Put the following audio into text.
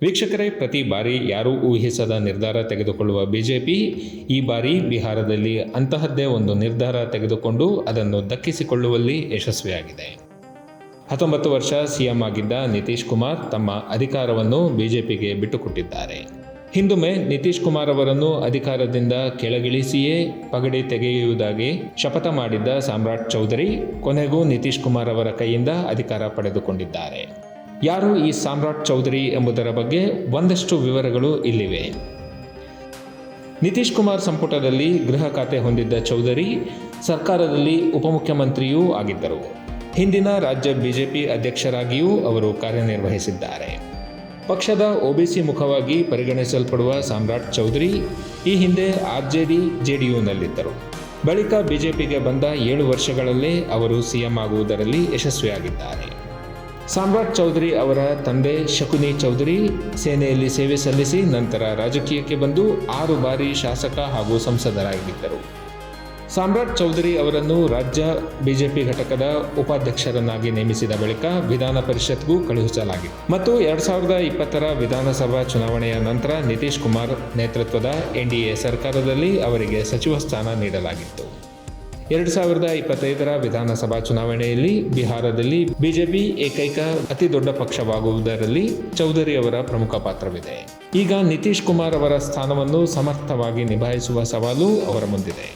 ವೀಕ್ಷಕರೇ, ಪ್ರತಿ ಬಾರಿ ಯಾರೂ ಊಹಿಸದ ನಿರ್ಧಾರ ತೆಗೆದುಕೊಳ್ಳುವ ಬಿಜೆಪಿ ಈ ಬಾರಿ ಬಿಹಾರದಲ್ಲಿ ಅಂತಹದ್ದೇ ಒಂದು ನಿರ್ಧಾರ ತೆಗೆದುಕೊಂಡು ಅದನ್ನು ದಕ್ಕಿಸಿಕೊಳ್ಳುವಲ್ಲಿ ಯಶಸ್ವಿಯಾಗಿದೆ. 19 ವರ್ಷ ಸಿಎಂ ಆಗಿದ್ದ ನಿತೀಶ್ ಕುಮಾರ್ ತಮ್ಮ ಅಧಿಕಾರವನ್ನು ಬಿಜೆಪಿಗೆ ಬಿಟ್ಟುಕೊಟ್ಟಿದ್ದಾರೆ. ಹಿಂದೊಮ್ಮೆ ನಿತೀಶ್ ಕುಮಾರ್ ಅವರನ್ನು ಅಧಿಕಾರದಿಂದ ಕೆಳಗಿಳಿಸಿಯೇ ಪಗಡಿ ತೆಗೆಯುವುದಾಗಿ ಶಪಥ ಮಾಡಿದ್ದ ಸಾಮ್ರಾಟ್ ಚೌಧರಿ ಕೊನೆಗೂ ನಿತೀಶ್ ಕುಮಾರ್ ಅವರ ಕೈಯಿಂದ ಅಧಿಕಾರ ಪಡೆದುಕೊಂಡಿದ್ದಾರೆ. ಯಾರು ಈ ಸಾಮ್ರಾಟ್ ಚೌಧರಿ ಎಂಬುದರ ಬಗ್ಗೆ ಒಂದಷ್ಟು ವಿವರಗಳು ಇಲ್ಲಿವೆ. ನಿತೀಶ್ ಕುಮಾರ್ ಸಂಪುಟದಲ್ಲಿ ಗೃಹ ಖಾತೆ ಹೊಂದಿದ್ದ ಚೌಧರಿ ಸರ್ಕಾರದಲ್ಲಿ ಉಪಮುಖ್ಯಮಂತ್ರಿಯೂ ಆಗಿದ್ದರು. ಹಿಂದಿನ ರಾಜ್ಯ ಬಿಜೆಪಿ ಅಧ್ಯಕ್ಷರಾಗಿಯೂ ಅವರು ಕಾರ್ಯನಿರ್ವಹಿಸಿದ್ದಾರೆ. ಪಕ್ಷದ ಒಬಿಸಿ ಮುಖವಾಗಿ ಪರಿಗಣಿಸಲ್ಪಡುವ ಸಾಮ್ರಾಟ್ ಚೌಧರಿ ಈ ಹಿಂದೆ ಆರ್ಜೆಡಿ ಜೆಡಿಯುನಲ್ಲಿದ್ದರು. ಬಳಿಕ ಬಿಜೆಪಿಗೆ ಬಂದ 7 ವರ್ಷಗಳಲ್ಲೇ ಅವರು ಸಿಎಂ ಆಗುವುದರಲ್ಲಿ ಯಶಸ್ವಿಯಾಗಿದ್ದಾರೆ. ಸಾಮ್ರಾಟ್ ಚೌಧರಿ ಅವರ ತಂದೆ ಶಕುನಿ ಚೌಧರಿ ಸೇನೆಯಲ್ಲಿ ಸೇವೆ ಸಲ್ಲಿಸಿ ನಂತರ ರಾಜಕೀಯಕ್ಕೆ ಬಂದು 6 ಬಾರಿ ಶಾಸಕ ಹಾಗೂ ಸಂಸದರಾಗಿದ್ದರು. ಸಾಮ್ರಾಟ್ ಚೌಧರಿ ಅವರನ್ನು ರಾಜ್ಯ ಬಿಜೆಪಿ ಘಟಕದ ಉಪಾಧ್ಯಕ್ಷರನ್ನಾಗಿ ನೇಮಿಸಿದ ಬಳಿಕ ವಿಧಾನ ಪರಿಷತ್ಗೂ ಕಳುಹಿಸಲಾಗಿತ್ತು ಮತ್ತು 2020ರ ವಿಧಾನಸಭಾ ಚುನಾವಣೆಯ ನಂತರ ನಿತೀಶ್ ಕುಮಾರ್ ನೇತೃತ್ವದ ಎನ್ಡಿಎ ಸರ್ಕಾರದಲ್ಲಿ ಅವರಿಗೆ ಸಚಿವ ಸ್ಥಾನ ನೀಡಲಾಗಿತ್ತು. 2025ರ ವಿಧಾನಸಭಾ ಚುನಾವಣೆಯಲ್ಲಿ ಬಿಹಾರದಲ್ಲಿ ಬಿಜೆಪಿ ಏಕೈಕ ಅತಿ ದೊಡ್ಡ ಪಕ್ಷವಾಗುವುದರಲ್ಲಿ ಚೌಧರಿ ಅವರ ಪ್ರಮುಖ ಪಾತ್ರವಿದೆ. ಈಗ ನಿತೀಶ್ ಕುಮಾರ್ ಅವರ ಸ್ಥಾನವನ್ನು ಸಮರ್ಥವಾಗಿ ನಿಭಾಯಿಸುವ ಸವಾಲು ಅವರ ಮುಂದಿದೆ.